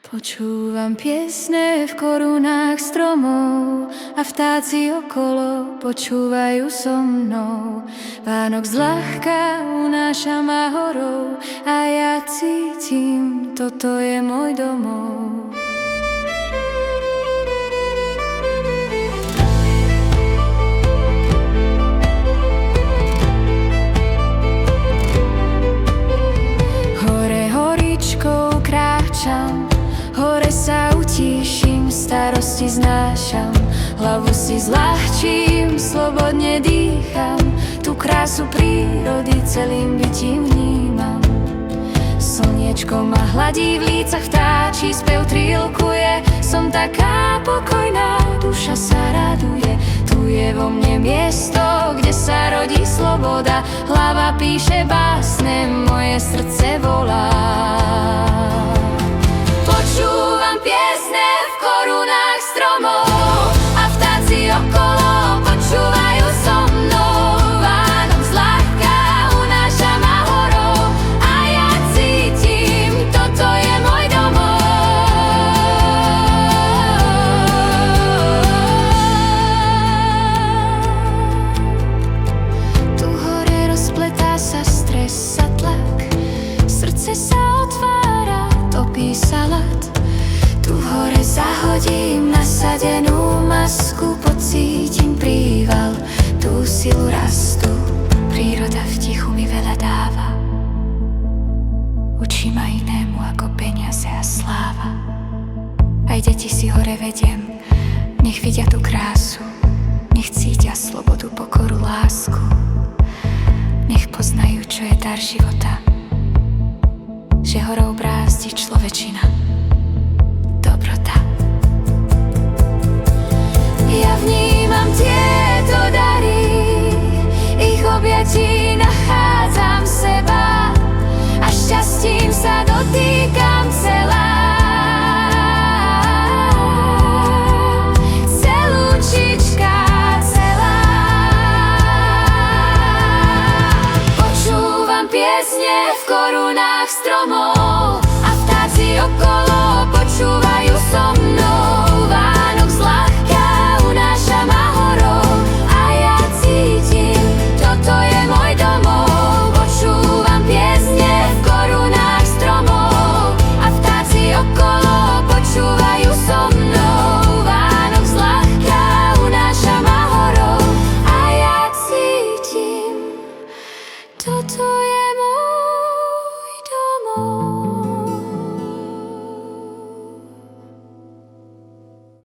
Počúvam piesne v korunách stromov a vtáci okolo počúvajú so mnou. Vánok zľahka unáša ma horou a ja cítim, toto je môj domov. Hore horičkou kráčam, hore sa utíšim, starosti znášam, hlavu si zľahčím, slobodne dýcham, tú krásu prírody celým bytím vnímam. Slniečko ma hladí v lícach, vtáčí spev trilkuje, som taká pokojná, duša sa raduje. Tu je vo mne miesto, kde sa rodí sloboda, hlava píše básne, moje srdce volá. Počúvam piesne v korunách stromov a vtáci okolo počúvajú so mnou. Vánok zľahka unáša ma horou a ja cítim, toto je môj domov. Tu hore rozpletá sa stres a tlak, srdce sa otvára, topí sa ľad. Tu hore zahodím nasadenú masku, pocítim príval, tú silu rastu. Príroda v tichu mi veľa dáva, učí ma inému ako peniaze a sláva. Aj deti si hore vediem, nech vidia tú krásu, nech cítia slobodu, pokoru, lásku. Nech poznajú, čo je dar života, že horou brázdi človečina, dobrota. Ja vnímam tieto dary, ich objatí nachádzam seba a šťastím sa dotýkam celá. Celúčička celá. Počúvam piesne v korunách stromov a vtáci okolo počúvajú so mnou.